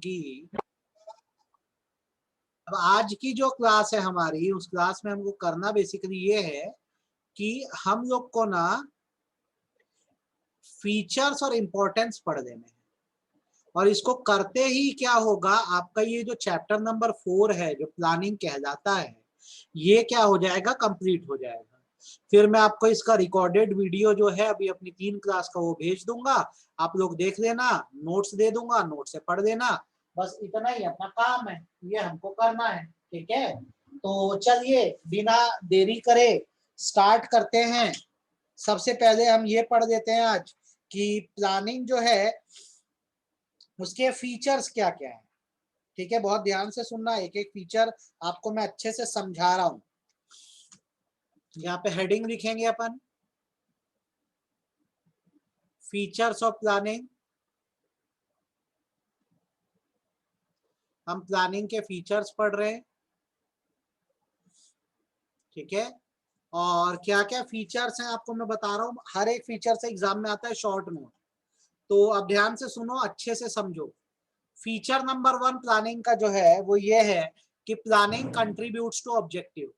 कि अब आज की जो क्लास है हमारी, उस क्लास में हमको करना बेसिकली ये है कि हम लोग को ना फीचर्स और इम्पोर्टेंस पढ़ देने हैं। और इसको करते ही क्या होगा, आपका ये जो चैप्टर नंबर 4 है जो प्लानिंग कहलाता है, ये क्या हो जाएगा, कंप्लीट हो जाएगा। फिर मैं आपको इसका रिकॉर्डेड वीडियो जो है अभी अपनी 3 क्लास का वो भेज दूंगा, आप लोग देख लेना, नोट्स दे दूंगा, नोट से पढ़ देना। बस इतना ही अपना काम है, ये हमको करना है। ठीक है, तो चलिए बिना देरी करे स्टार्ट करते हैं। सबसे पहले हम ये पढ़ देते हैं आज कि प्लानिंग जो है उसके फीचर्स क्या क्या है। ठीक है, बहुत ध्यान से सुनना, एक एक फीचर आपको मैं अच्छे से समझा रहा हूं। यहाँ पे हेडिंग लिखेंगे अपन, फीचर्स ऑफ प्लानिंग। हम प्लानिंग के फीचर्स पढ़ रहे हैं। ठीक है, और क्या क्या फीचर्स हैं आपको मैं बता रहा हूं, हर एक फीचर से एग्जाम में आता है शॉर्ट नोट। तो अब ध्यान से सुनो, अच्छे से समझो। फीचर नंबर 1 प्लानिंग का जो है वो ये है कि planning contributes to objective.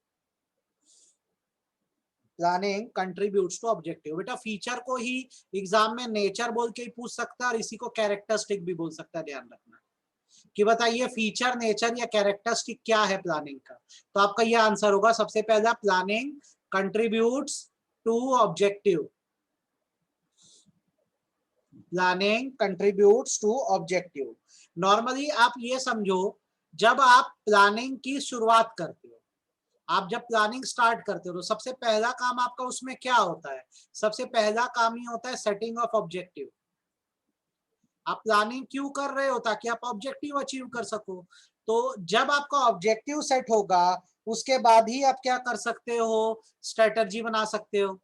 Planning contributes to objective. बेटा फीचर को ही एग्जाम में नेचर बोल के ही पूछ सकता है और इसी को कैरेक्टरिस्टिक भी बोल सकता है। ध्यान रखना कि बताइए फीचर, नेचर या कैरेक्टरिस्टिक क्या है प्लानिंग का। तो आपका ये आंसर होगा सबसे पहला, planning contributes to objective. Planning contributes to objective. Normally आप ये समझो, जब आप प्लानिंग की शुरुआत करते हो, आप जब प्लानिंग स्टार्ट करते हो तो सबसे पहला काम आपका उसमें क्या होता है, सबसे पहला काम ही होता है सेटिंग ऑफ ऑब्जेक्टिव। आप प्लानिंग क्यों कर रहे हो, ताकि आप ऑब्जेक्टिव अचीव कर सको। तो जब आपका ऑब्जेक्टिव सेट होगा उसके बाद ही आप क्या कर सकते हो, स्ट्रेटजी बना सकते हो,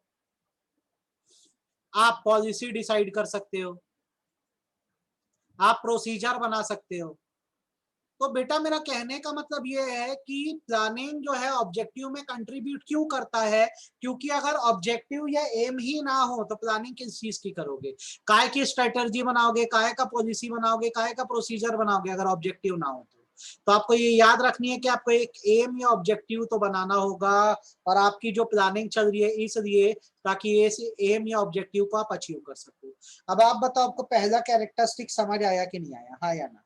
आप पॉलिसी डिसाइड कर सकते हो, आप प्रोसीजर बना सकते हो। तो बेटा मेरा कहने का मतलब ये है कि प्लानिंग जो है ऑब्जेक्टिव में कंट्रीब्यूट क्यों करता है, क्योंकि अगर ऑब्जेक्टिव या एम ही ना हो तो प्लानिंग किस चीज की करोगे, काय की स्ट्रेटजी बनाओगे, काय का पॉलिसी बनाओगे, काय का प्रोसीजर बनाओगे अगर ऑब्जेक्टिव ना हो तो आपको ये याद रखनी है कि आपको एक एम या ऑब्जेक्टिव तो बनाना होगा। और आपकी जो प्लानिंग चल रही है इसलिए ताकि ये एम या ऑब्जेक्टिव को आप अचीव कर सको। अब आप बताओ, आपको पहला कैरेक्टरिस्टिक समझ आया कि नहीं आया, हाँ या ना।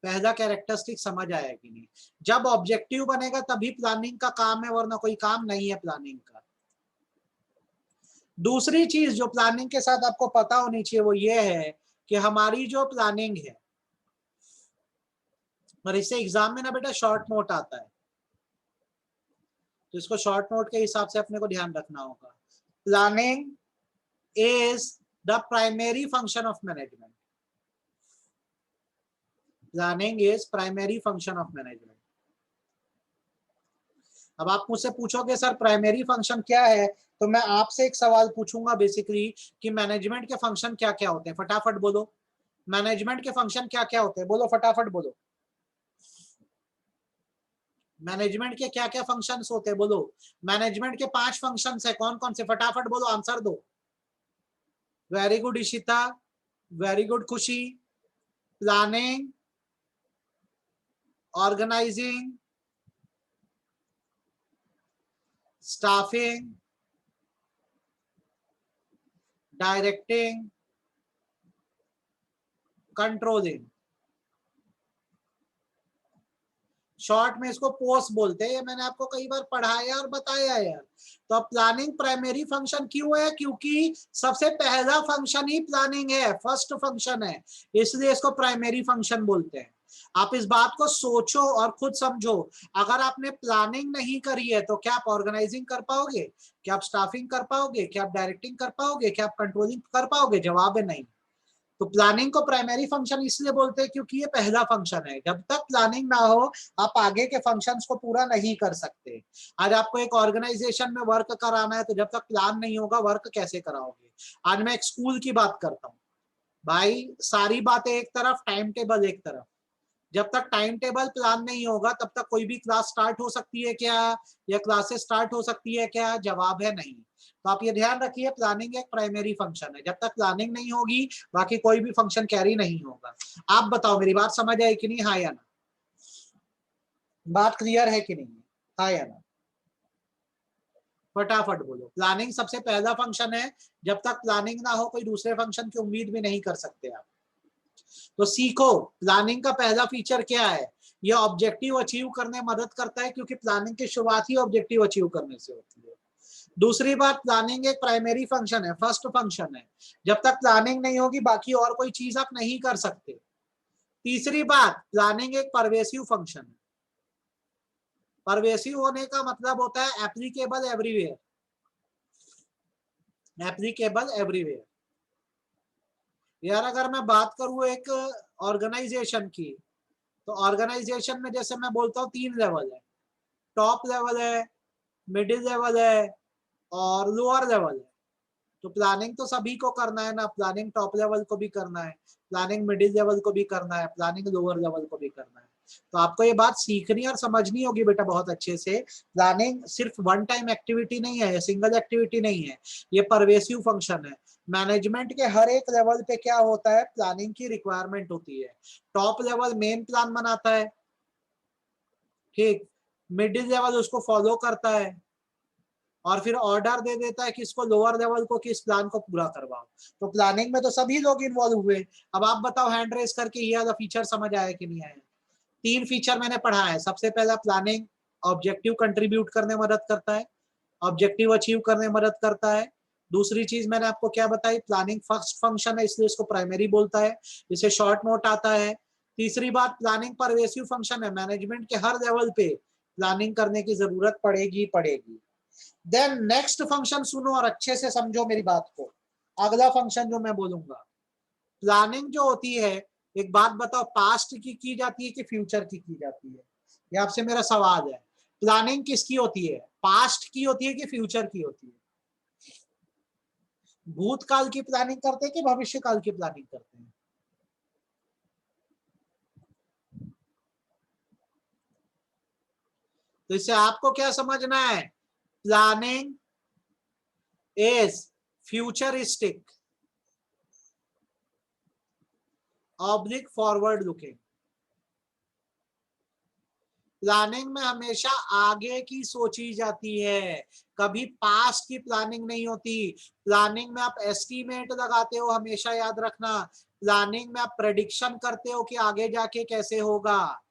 पहला कैरेक्टरिस्टिक समझ आया कि नहीं। जब ऑब्जेक्टिव बनेगा तभी प्लानिंग का काम है, वरना कोई काम नहीं है प्लानिंग का। दूसरी चीज जो प्लानिंग के साथ आपको पता होनी चाहिए वो ये है कि हमारी जो प्लानिंग है, और इससे एग्जाम में ना बेटा शॉर्ट नोट आता है, तो इसको शॉर्ट नोट के हिसाब से अपने को ध्यान रखना होगा। Planning is the primary function of management. Planning is primary function of management. अब आप मुझसे पूछोगे सर प्राइमरी फंक्शन क्या है, तो मैं आपसे एक सवाल पूछूंगा बेसिकली कि मैनेजमेंट के फंक्शन क्या क्या होते हैं, फटाफट बोलो। मैनेजमेंट के फंक्शन क्या क्या होते हैं, बोलो फटाफट बोलो। मैनेजमेंट के क्या क्या फंक्शंस होते हैं, बोलो। मैनेजमेंट के 5 फंक्शंस है, कौन कौन से, फटाफट बोलो, आंसर दो। Very good Ishita, very good Khushi. Planning, organising, staffing, directing, controlling. Short में इसको पोस्ट बोलते हैं, ये मैंने आपको कई बार पढ़ाया और बताया है यार। तो अब प्लानिंग प्राइमरी फंक्शन क्यों है, क्योंकि सबसे पहला फंक्शन ही प्लानिंग है, फर्स्ट फंक्शन है, इसलिए इसको प्राइमरी फंक्शन बोलते हैं। आप इस बात को सोचो और खुद समझो, अगर आपने प्लानिंग नहीं करी है तो क्या आप ऑर्गेनाइजिंग कर पाओगे, क्या आप स्टाफिंग कर पाओगे, क्या आप डायरेक्टिंग कर पाओगे, क्या आप कंट्रोलिंग कर पाओगे, जवाब है नहीं। तो प्लानिंग को प्राइमरी फंक्शन इसलिए बोलते हैं क्योंकि ये पहला फंक्शन है, जब तक प्लानिंग ना हो आप आगे के फंक्शंस को पूरा नहीं कर सकते। आज आपको एक ऑर्गेनाइजेशन में वर्क कराना है तो जब तक प्लान नहीं होगा वर्क कैसे कराओगे। आज मैं एक स्कूल की बात करता हूँ भाई, सारी बातें एक तरफ, टाइम टेबल एक तरफ। जब तक टाइम टेबल प्लान नहीं होगा तब तक कोई भी क्लास स्टार्ट हो सकती है क्या, या क्लासेस स्टार्ट हो सकती है क्या, जवाब है नहीं। तो आप ये ध्यान रखिए, प्लानिंग एक प्राइमरी फंक्शन है। जब तक प्लानिंग नहीं होगी बाकी कोई भी फंक्शन कैरी नहीं होगा। आप बताओ मेरी बात समझ आई कि नहीं, हाँ या ना? बात क्लियर है कि नहीं, हाँ या ना? फटाफट बोलो। प्लानिंग सबसे पहला फंक्शन है, जब तक प्लानिंग ना हो कोई दूसरे फंक्शन की उम्मीद भी नहीं कर सकते आप। तो सीखो, प्लानिंग का पहला फीचर क्या है? ये ऑब्जेक्टिव अचीव करने में मदद करता है, क्योंकि प्लानिंग की शुरुआत ही ऑब्जेक्टिव अचीव करने से होती है। दूसरी बात, प्लानिंग एक प्राइमरी फंक्शन है, फर्स्ट फंक्शन है। जब तक प्लानिंग नहीं होगी बाकी और कोई चीज आप नहीं कर सकते। तीसरी बात, प्लानिंग एक परवेसिव फंक्शन है। परवेसिव होने का मतलब होता है एप्लीकेबल एवरीवेयर, एप्लीकेबल एवरीवेयर। यार अगर मैं बात करूं एक ऑर्गेनाइजेशन की, तो ऑर्गेनाइजेशन में जैसे मैं बोलता हूँ 3 लेवल है, टॉप लेवल है, मिडिल लेवल है और लोअर लेवल है। तो प्लानिंग तो सभी को करना है ना, प्लानिंग टॉप लेवल को भी करना है, प्लानिंग मिडिल लेवल को भी करना है, प्लानिंग लोअर लेवल को भी करना है। तो आपको ये बात सीखनी और समझनी होगी बेटा बहुत अच्छे से। प्लानिंग सिर्फ वन टाइम एक्टिविटी नहीं है, सिंगल एक्टिविटी नहीं है, ये परवेसिव फंक्शन है। मैनेजमेंट के हर एक लेवल पे क्या होता है, प्लानिंग की रिक्वायरमेंट होती है। टॉप लेवल मेन प्लान बनाता है, ठीक, मिडिल लेवल उसको फॉलो करता है और फिर ऑर्डर दे देता है कि इसको लोअर लेवल को कि इस प्लान को पूरा करवाओ। तो प्लानिंग में तो सभी लोग इन्वॉल्व हुए। अब आप बताओ हैंड रेस करके ये वाला फीचर समझ आया कि नहीं आया? 3 फीचर मैंने पढ़ा है। सबसे पहला, प्लानिंग ऑब्जेक्टिव कंट्रीब्यूट करने में मदद करता है, ऑब्जेक्टिव अचीव करने में मदद करता है। दूसरी चीज मैंने आपको क्या बताई, प्लानिंग फर्स्ट फंक्शन है इसलिए इसको प्राइमरी बोलता है, इसे शॉर्ट नोट आता है। तीसरी बात, प्लानिंग परवेसिव फंक्शन है, मैनेजमेंट के हर लेवल पे प्लानिंग करने की जरूरत पड़ेगी पड़ेगी। देन नेक्स्ट फंक्शन सुनो और अच्छे से समझो मेरी बात को। अगला फंक्शन जो मैं बोलूंगा, प्लानिंग जो होती है, एक बात बताओ, पास्ट की जाती है कि फ्यूचर की जाती है? ये आपसे मेरा सवाल है। प्लानिंग किसकी होती है, पास्ट की होती है कि फ्यूचर की होती है? भूतकाल की प्लानिंग करते हैं कि भविष्य काल की प्लानिंग करते हैं? तो इससे आपको क्या समझना है, planning is futuristic oblique forward looking. Planning में हमेशा आगे की सोची जाती है, कभी पास्ट की प्लानिंग नहीं होती। प्लानिंग में आप एस्टीमेट लगाते हो, हमेशा याद रखना। प्लानिंग में आप प्रेडिक्शन करते हो कि आगे जाके कैसे होगा।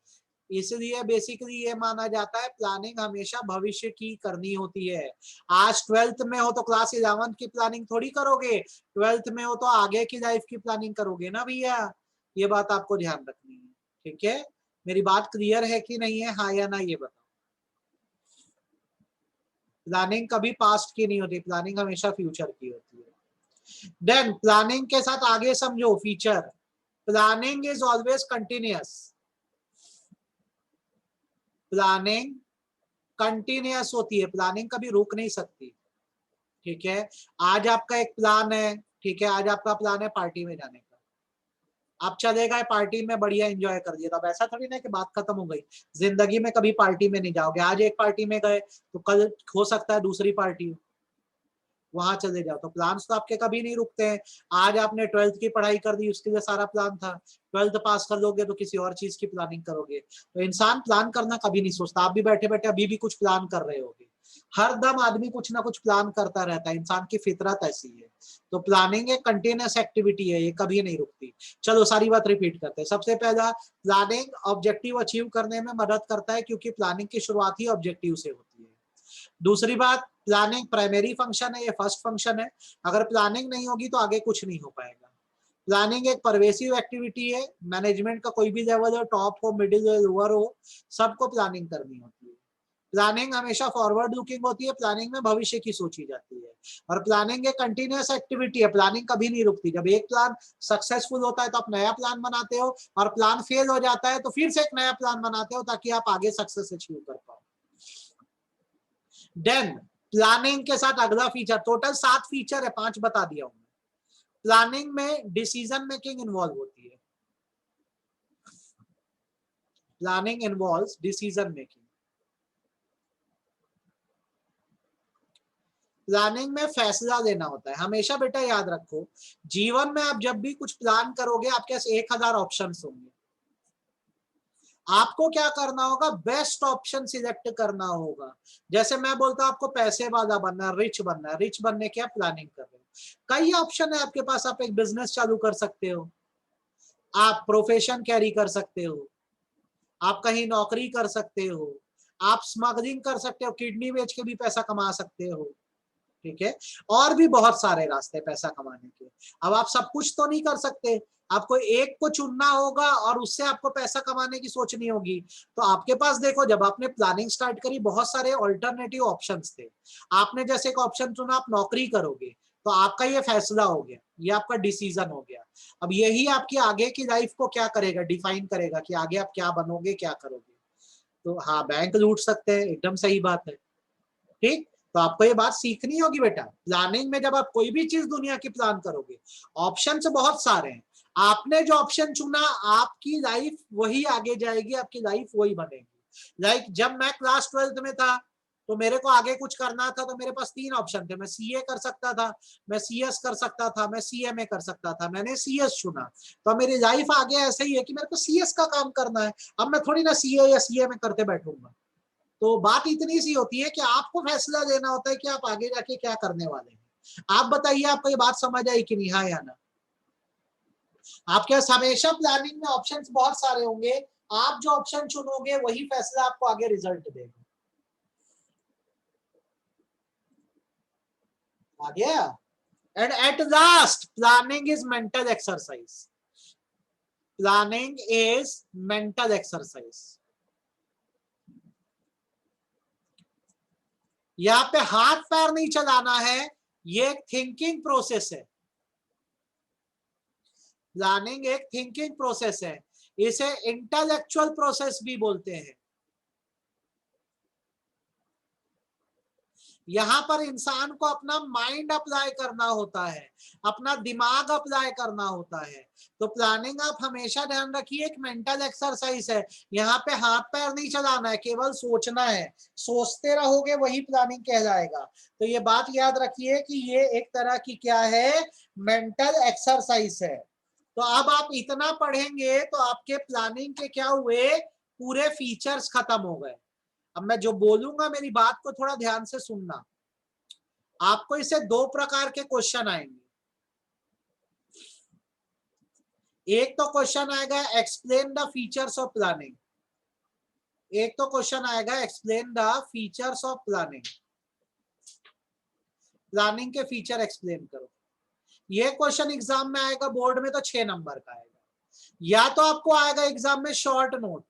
इसलिए बेसिकली ये माना जाता है प्लानिंग हमेशा भविष्य की करनी होती है। आज 12th में हो तो क्लास 11th की प्लानिंग थोड़ी करोगे, 12th में हो तो आगे की लाइफ की प्लानिंग करोगे ना भैया। ये बात आपको ध्यान रखनी है, ठीक है? मेरी बात क्लियर है कि नहीं है, हाँ या ना ये बताओ। प्लानिंग कभी पास्ट की नहीं होती, प्लानिंग हमेशा फ्यूचर की होती है। देन प्लानिंग के साथ आगे समझो feature, planning is always continuous. Planning continuous होती है, प्लानिंग कभी रुक नहीं सकती, ठीक है? आज आपका एक प्लान है, ठीक है, आज आपका प्लान है पार्टी में जाने का। आप चले गए पार्टी में, बढ़िया एंजॉय कर दिया, तब ऐसा थोड़ी ना कि बात खत्म हो गई, जिंदगी में कभी पार्टी में नहीं जाओगे। आज एक पार्टी में गए तो कल हो सकता है दूसरी पार्टी हो, वहां चले जाओ। तो प्लान्स तो आपके कभी नहीं रुकते हैं। आज आपने 12th की पढ़ाई कर दी, उसके लिए सारा प्लान था, 12th पास कर लोगे तो किसी और चीज की प्लानिंग करोगे। तो इंसान प्लान करना कभी नहीं सोचता। आप भी बैठे बैठे अभी भी कुछ प्लान कर रहे होगे, हर दम आदमी कुछ ना कुछ प्लान करता रहता है, इंसान की फितरत ऐसी है। तो प्लानिंग एक कंटिन्यूअस एक्टिविटी है, ये कभी नहीं रुकती। चलो सारी बात रिपीट करते हैं। सबसे पहला, प्लानिंग ऑब्जेक्टिव अचीव करने में मदद करता है, क्योंकि प्लानिंग की शुरुआत ही ऑब्जेक्टिव से होती है। दूसरी बात, प्लानिंग प्राइमरी फंक्शन है, ये फर्स्ट फंक्शन है। अगर प्लानिंग नहीं होगी तो आगे कुछ नहीं हो पाएगा। प्लानिंग एक परवेसिव एक्टिविटी है, मैनेजमेंट का कोई भी लेवल हो, टॉप हो, मिडिल हो, लोअर हो, सबको प्लानिंग करनी होती है। प्लानिंग हमेशा फॉरवर्ड लुकिंग होती है, प्लानिंग में भविष्य की सोची जाती है। और प्लानिंग एक कंटिन्यूअस एक्टिविटी है, प्लानिंग कभी नहीं रुकती। जब एक प्लान सक्सेसफुल होता है तो आप नया प्लान बनाते हो, और प्लान फेल हो जाता है तो फिर से एक नया प्लान बनाते हो, ताकि आप आगे सक्सेस अचीव कर पाओ। देन प्लानिंग के साथ अगला फीचर, टोटल 7 फीचर है, 5 बता दिया हूं। प्लानिंग में डिसीजन मेकिंग इन्वॉल्व होती है, planning involves decision making. Planning में फैसला लेना होता है। हमेशा बेटा याद रखो, जीवन में आप जब भी कुछ प्लान करोगे आपके पास 1000 ऑप्शंस होंगे। आपको क्या करना होगा, बेस्ट ऑप्शन सिलेक्ट करना होगा। जैसे मैं बोलता हूं आपको पैसे वाला बनना है, रिच बनना है, रिच बनने की आप प्लानिंग कर रहे हो, कई ऑप्शन है आपके पास। आप एक बिजनेस चालू कर सकते हो, आप प्रोफेशन कैरी कर सकते हो, आप कहीं नौकरी कर सकते हो, आप स्मगलिंग कर सकते हो, किडनी बेच के भी पैसा कमा सकते हो, ठीक है। और भी बहुत सारे रास्ते पैसा कमाने के। अब आप सब कुछ तो नहीं कर सकते, आपको एक को चुनना होगा और उससे आपको पैसा कमाने की सोचनी होगी। तो आपके पास देखो, जब आपने प्लानिंग स्टार्ट करी बहुत सारे ऑल्टरनेटिव ऑप्शंस थे। आपने जैसे एक ऑप्शन चुना आप नौकरी करोगे, तो आपका ये फैसला हो गया, ये आपका डिसीजन हो गया। अब यही आपकी आगे की लाइफ को क्या करेगा, डिफाइन करेगा कि आगे आप क्या बनोगे, क्या करोगे। तो हाँ, बैंक लूट सकते हैं, एकदम सही बात है, ठीक। तो आपको ये बात सीखनी होगी बेटा, प्लानिंग में जब आप कोई भी चीज दुनिया की प्लान करोगे, ऑप्शन बहुत सारे हैं। आपने जो ऑप्शन चुना, आपकी लाइफ वही आगे जाएगी, आपकी लाइफ वही बनेगी। लाइक जब मैं क्लास 12th में था, तो मेरे को आगे कुछ करना था, तो मेरे पास 3 ऑप्शन थे। मैं सीए कर सकता था, मैं सीएस कर सकता था, मैं सीएमए कर सकता था। मैंने सीएस चुना, तो मेरी लाइफ आगे ऐसे ही है कि मेरे को सीएस का काम करना है। अब मैं थोड़ी ना सीए या सीएमए करते बैठूंगा। तो बात इतनी सी होती है कि आपको फैसला लेना होता है कि आप आगे जाके क्या करने वाले हैं। आप बताइए, आपको ये बात समझ आई कि नहीं, हाँ या ना। आपके पास हमेशा प्लानिंग में ऑप्शंस बहुत सारे होंगे, आप जो ऑप्शन चुनोगे वही फैसला आपको आगे रिजल्ट देगा। आ गया। And at last, planning is mental exercise. Planning is mental exercise. यहाँ पे हाथ पैर नहीं चलाना है, ये एक थिंकिंग प्रोसेस है। प्लानिंग एक थिंकिंग प्रोसेस है, इसे इंटेलेक्चुअल प्रोसेस भी बोलते हैं। यहां पर इंसान को अपना माइंड अप्लाई करना होता है, अपना दिमाग अप्लाई करना होता है। तो प्लानिंग आप हमेशा ध्यान रखिए एक मेंटल एक्सरसाइज है। यहाँ पे हाथ पैर नहीं चलाना है, केवल सोचना है। सोचते रहोगे वही प्लानिंग कहलाएगा। तो ये बात याद रखिए कि ये एक तरह की क्या है, मेंटल एक्सरसाइज है। तो अब आप इतना पढ़ेंगे तो आपके प्लानिंग के क्या हुए, पूरे फीचर्स खत्म हो गए। अब मैं जो बोलूंगा मेरी बात को थोड़ा ध्यान से सुनना। आपको इसे 2 प्रकार के क्वेश्चन आएंगे। एक तो क्वेश्चन आएगा explain the features of planning, एक तो क्वेश्चन आएगा explain the features of planning. Planning के फीचर एक्सप्लेन करो। ये क्वेश्चन एग्जाम में आएगा, बोर्ड में तो 6 नंबर का आएगा। या तो आपको आएगा एग्जाम में शॉर्ट नोट।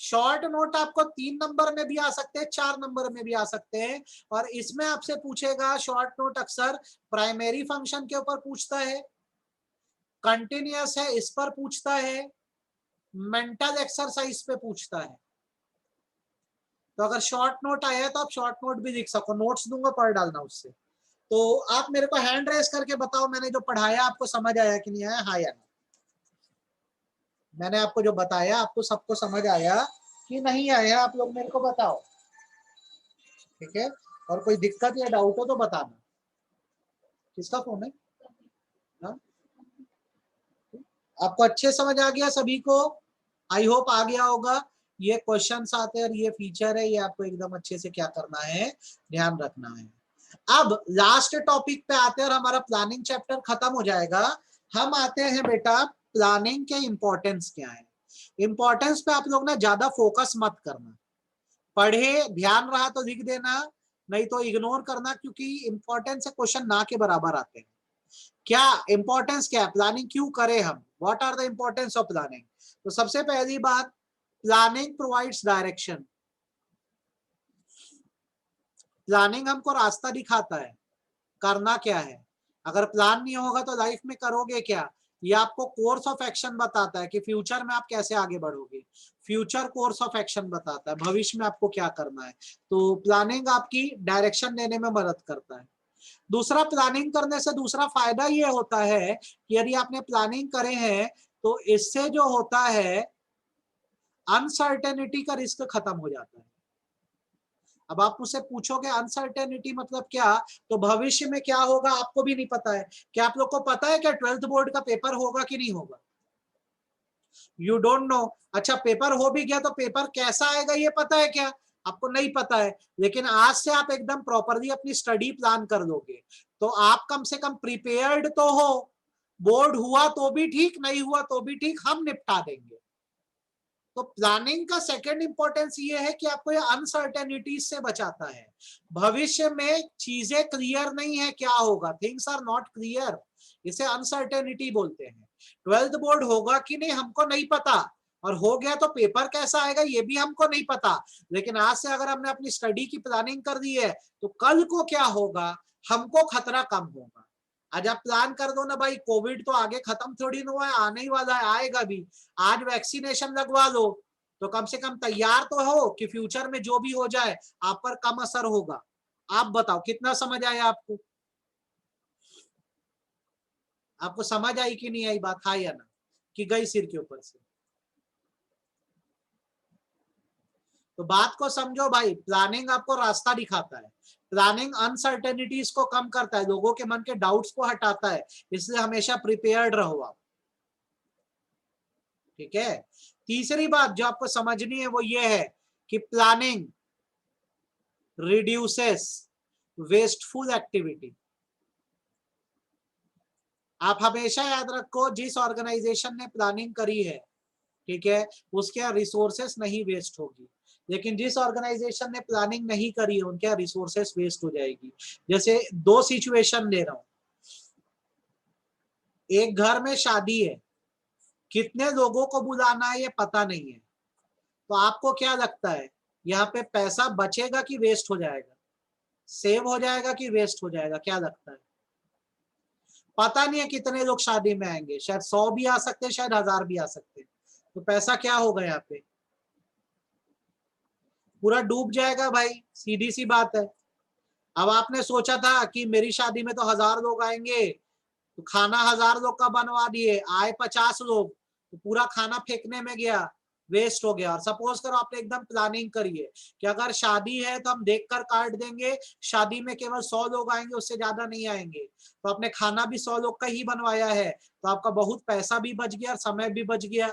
शॉर्ट नोट आपको 3 नंबर में भी आ सकते हैं, 4 नंबर में भी आ सकते हैं। और इसमें आपसे पूछेगा, शॉर्ट नोट अक्सर प्राइमरी फंक्शन के ऊपर पूछता है, कंटिन्यूअस है इस पर पूछता है, मेंटल एक्सरसाइज पे पूछता है। तो अगर शॉर्ट नोट आया है तो आप शॉर्ट नोट भी लिख सको, नोट्स दूंगा पढ़ डालना उससे। तो आप मेरे को हैंड रेस करके बताओ, मैंने जो पढ़ाया आपको समझ आया कि नहीं आया, हाँ या ना। मैंने आपको जो बताया आपको सबको समझ आया कि नहीं आया, आप लोग मेरे को बताओ, ठीक है। और कोई दिक्कत या डाउट हो तो बताना। किसका फोन है, हाँ? आपको अच्छे समझ आ गया सभी को, आई होप आ गया होगा। ये क्वेश्चंस आते हैं और ये फीचर है, ये आपको एकदम अच्छे से क्या करना है, ध्यान रखना है। अब लास्ट टॉपिक पे आते हैं और हमारा प्लानिंग चैप्टर खत्म हो जाएगा। हम आते हैं बेटा प्लानिंग के इंपॉर्टेंस क्या है। इंपॉर्टेंस पे आप लोग ना ज्यादा फोकस मत करना, पढ़े ध्यान रहा तो लिख देना, नहीं तो इग्नोर करना, क्योंकि इंपॉर्टेंस से क्वेश्चन ना के बराबर आते हैं। क्या इंपॉर्टेंस क्या है, प्लानिंग क्यों करें हम, what are the importance of planning. तो सबसे पहली बात, प्लानिंग प्रोवाइड्स डायरेक्शन। प्लानिंग हमको रास्ता दिखाता है, करना क्या है। अगर प्लान नहीं होगा तो लाइफ में करोगे क्या। ये आपको कोर्स ऑफ एक्शन बताता है कि फ्यूचर में आप कैसे आगे बढ़ोगे। फ्यूचर कोर्स ऑफ एक्शन बताता है भविष्य में आपको क्या करना है। तो प्लानिंग आपकी डायरेक्शन देने में मदद करता है। दूसरा, प्लानिंग करने से दूसरा फायदा ये होता है कि यदि आपने प्लानिंग करे हैं तो इससे जो होता है अनसर्टेनिटी का रिस्क खत्म हो जाता है। अब आप मुझसे पूछोगे अनसर्टेनिटी मतलब क्या, तो भविष्य में क्या होगा आपको भी नहीं पता है। क्या आप लोग को पता है क्या 12th बोर्ड का पेपर होगा कि नहीं होगा? You don't know. अच्छा, पेपर हो भी गया तो पेपर कैसा आएगा ये पता है क्या? आपको नहीं पता है। लेकिन आज से आप एकदम प्रॉपरली अपनी स्टडी प्लान कर लोगे तो आप कम से कम प्रिपेयर्ड तो हो। बोर्ड हुआ तो भी ठीक, नहीं हुआ तो भी ठीक, हम निपटा देंगे। तो प्लानिंग का सेकंड इंपॉर्टेंस ये है कि आपको ये अनसर्टेनिटीज से बचाता है। भविष्य में चीजें क्लियर नहीं है क्या होगा, थिंग्स आर नॉट क्लियर, इसे अनसर्टेनिटी बोलते हैं। 12th बोर्ड होगा कि नहीं हमको नहीं पता, और हो गया तो पेपर कैसा आएगा ये भी हमको नहीं पता। लेकिन आज से अगर हमने अपनी स्टडी की प्लानिंग कर दी है तो कल को क्या होगा हमको खतरा कम होगा। आज आप प्लान कर दो ना भाई, कोविड तो आगे खत्म थोड़ी ना हुआ है, आने ही वाला है, आएगा भी। आज वैक्सीनेशन लगवा लो तो कम से कम तैयार तो हो कि फ्यूचर में जो भी हो जाए आप पर कम असर होगा। आप बताओ कितना समझ आया आपको? आपको समझ आई कि नहीं आई बात, हाँ या ना, कि गई सिर के ऊपर से? तो बात को समझो भाई, प्लानिंग आपको रास्ता दिखाता है, प्लानिंग अनसर्टेनिटीज को कम करता है, लोगों के मन के डाउट्स को हटाता है, इसलिए हमेशा प्रिपेयर्ड रहो आप। ठीक है। तीसरी बात जो आपको समझनी है वो ये है कि प्लानिंग रिड्यूसेस वेस्टफुल एक्टिविटी। आप हमेशा याद रखो जिस ऑर्गेनाइजेशन ने प्लानिंग करी है, ठीक है, उसके रिसोर्सेस नहीं वेस्ट होगी। लेकिन जिस ऑर्गेनाइजेशन ने प्लानिंग नहीं करी है उनके रिसोर्सेस वेस्ट हो जाएगी। जैसे दो सिचुएशन ले रहा हूं, एक घर में शादी है, कितने लोगों को बुलाना है ये पता नहीं है, तो आपको क्या लगता है यहाँ पे पैसा बचेगा कि वेस्ट हो जाएगा, सेव हो जाएगा कि वेस्ट हो जाएगा, क्या लगता है? पता नहीं है कितने लोग शादी में आएंगे, शायद 100 भी आ सकते हैं, शायद 1000 भी आ सकते हैं, तो पैसा क्या होगा यहाँ पे, पूरा डूब जाएगा भाई, सीधी सी बात है। अब आपने सोचा था कि मेरी शादी में तो 1000 लोग आएंगे, तो खाना 1000 लोग का बनवा दिए, आए 50 लोग, तो पूरा खाना फेंकने में गया, वेस्ट हो गया। और सपोज करो आपने एकदम प्लानिंग करी है कि अगर शादी है तो हम देखकर काट देंगे, शादी में केवल 100 लोग आएंगे, उससे ज्यादा नहीं आएंगे, तो आपने खाना भी 100 लोग का ही बनवाया है, तो आपका बहुत पैसा भी बच गया और समय भी बच गया।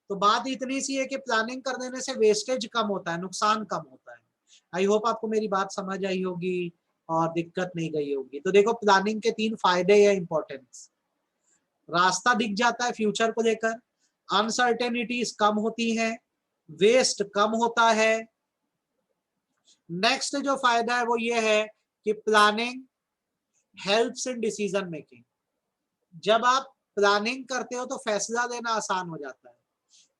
तो बात इतनी सी है कि प्लानिंग कर देने से वेस्टेज कम होता है, नुकसान कम होता है। आई होप आपको मेरी बात समझ आई होगी और दिक्कत नहीं गई होगी। तो देखो प्लानिंग के 3 फायदे या इंपॉर्टेंस, रास्ता दिख जाता है फ्यूचर को लेकर, अनसर्टेनिटीज कम होती हैं, वेस्ट कम होता है। नेक्स्ट जो फायदा है वो ये है कि planning helps in decision making. जब आप प्लानिंग करते हो तो फैसला लेना आसान हो जाता है।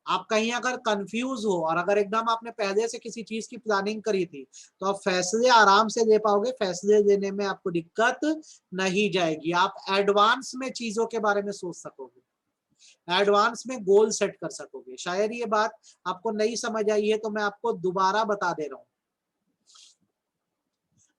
आप कहीं अगर कंफ्यूज हो और अगर एकदम आपने पहले से किसी चीज की प्लानिंग करी थी तो आप फैसले आराम से ले पाओगे, फैसले लेने में आपको दिक्कत नहीं जाएगी, आप एडवांस में चीजों के बारे में सोच सकोगे, एडवांस में गोल सेट कर सकोगे। शायद ये बात आपको नहीं समझ आई है तो मैं आपको दोबारा बता दे रहा हूं।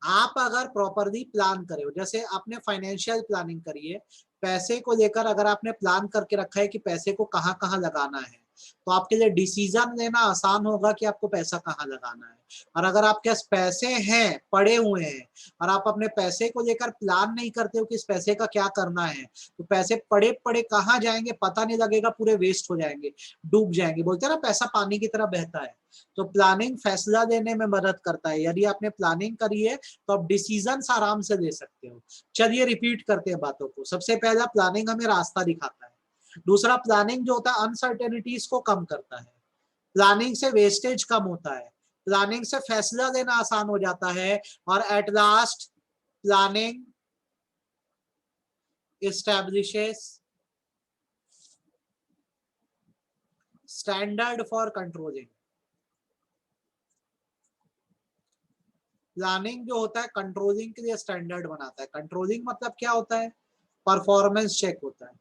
आप अगर प्रॉपरली प्लान करे हो, जैसे आपने फाइनेंशियल प्लानिंग करी है, पैसे को लेकर अगर आपने प्लान करके रखा है कि पैसे को कहाँ कहाँ लगाना है, तो आपके लिए डिसीजन लेना आसान होगा कि आपको पैसा कहाँ लगाना है। और अगर आपके पास पैसे हैं, पड़े हुए हैं, और आप अपने पैसे को लेकर प्लान नहीं करते हो कि इस पैसे का क्या करना है, तो पैसे पड़े पड़े कहाँ जाएंगे पता नहीं लगेगा, पूरे वेस्ट हो जाएंगे, डूब जाएंगे। बोलते हैं ना पैसा पानी की तरह बहता है। तो प्लानिंग फैसला लेने में मदद करता है। यदि आपने प्लानिंग करी है तो आप डिसीजन आराम से ले सकते हो। चलिए रिपीट करते हैं बातों को। सबसे पहला, प्लानिंग हमें रास्ता दिखाता है। दूसरा, प्लानिंग जो होता है अनसर्टेनिटीज को कम करता है, प्लानिंग से वेस्टेज कम होता है, प्लानिंग से फैसला लेना आसान हो जाता है, और at last planning establishes standard for controlling. Planning जो होता है कंट्रोलिंग के लिए स्टैंडर्ड बनाता है। कंट्रोलिंग मतलब क्या होता है, परफॉर्मेंस चेक होता है।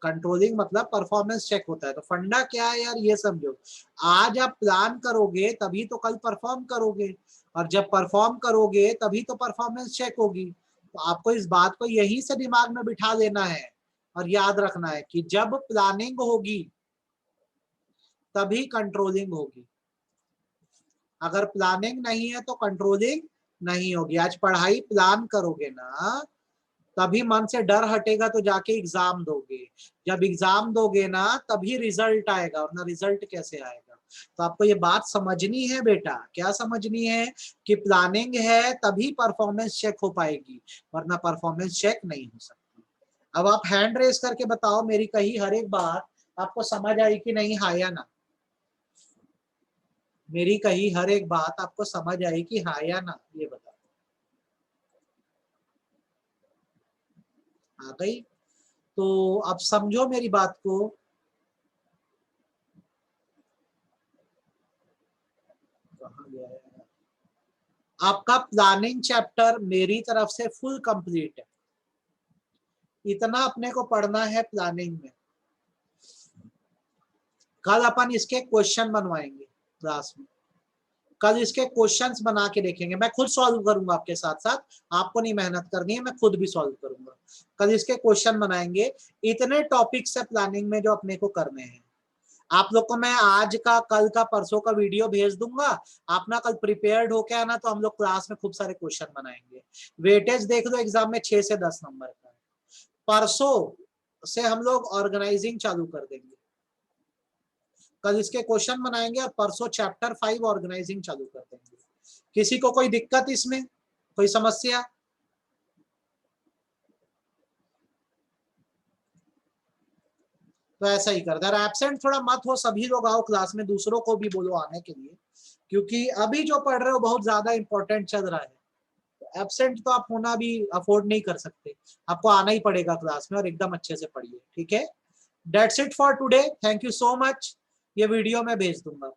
कंट्रोलिंग मतलब परफॉर्मेंस चेक होता है। तो फंडा क्या है यार, ये समझो, आज आप प्लान करोगे तभी तो कल परफॉर्म करोगे, और जब परफॉर्म करोगे तभी तो परफॉर्मेंस चेक होगी। तो आपको इस बात को यहीं से दिमाग में बिठा लेना है और याद रखना है कि जब प्लानिंग होगी तभी कंट्रोलिंग होगी। अगर प्लानिंग नहीं है तो कंट्रोलिंग नहीं होगी। आज पढ़ाई प्लान करोगे ना, तभी मन से डर हटेगा तो जाके एग्जाम दोगे। जब एग्जाम दोगे ना तभी रिजल्ट आएगा, वरना रिजल्ट कैसे आएगा। तो आपको ये बात समझनी है बेटा। क्या समझनी है? कि प्लानिंग है तभी परफॉर्मेंस चेक हो पाएगी, वरना परफॉर्मेंस चेक नहीं हो सकती। अब आप हैंड रेस करके बताओ, मेरी कही हर एक बात आपको समझ आई कि नहीं, हाँ या ना? मेरी कही हर एक बात आपको समझ आई कि हाँ या ना, ये बताओ। आ गई? तो अब समझो मेरी बात को। कहाँ गया है? आपका प्लानिंग चैप्टर मेरी तरफ से फुल कंप्लीट है। इतना अपने को पढ़ना है प्लानिंग में। कल अपन इसके क्वेश्चन बनवाएंगे क्लास में। कल इसके क्वेश्चंस बना के देखेंगे, मैं खुद सॉल्व करूंगा आपके साथ साथ। आपको नहीं मेहनत करनी है, मैं खुद भी सॉल्व करूंगा। कल इसके क्वेश्चन बनाएंगे। इतने टॉपिक्स है प्लानिंग में जो अपने को करने हैं। आप लोग को मैं आज का, कल का, परसों का वीडियो भेज दूंगा। आप ना कल प्रिपेयर्ड होके आना, तो हम लोग क्लास में खूब सारे क्वेश्चन बनाएंगे। वेटेज देख लो एग्जाम में 6 से 10 नंबर का। परसों से हम लोग ऑर्गेनाइजिंग चालू कर देंगे। कल इसके क्वेश्चन बनाएंगे और परसों चैप्टर 5 ऑर्गेनाइजिंग चालू कर देंगे। किसी को कोई दिक्कत इसमें, कोई समस्या? तो ऐसा ही कर दे। एब्सेंट थोड़ा मत हो, सभी लोग आओ क्लास में, दूसरों को भी बोलो आने के लिए, क्योंकि अभी जो पढ़ रहे हो बहुत ज्यादा इंपॉर्टेंट चल रहा है। एब्सेंट तो आप होना भी अफोर्ड नहीं कर सकते, आपको आना ही पड़ेगा क्लास में और एकदम अच्छे से पढ़िए, ठीक है? That's it for today, thank you so much. ये वीडियो मैं भेज दूंगा।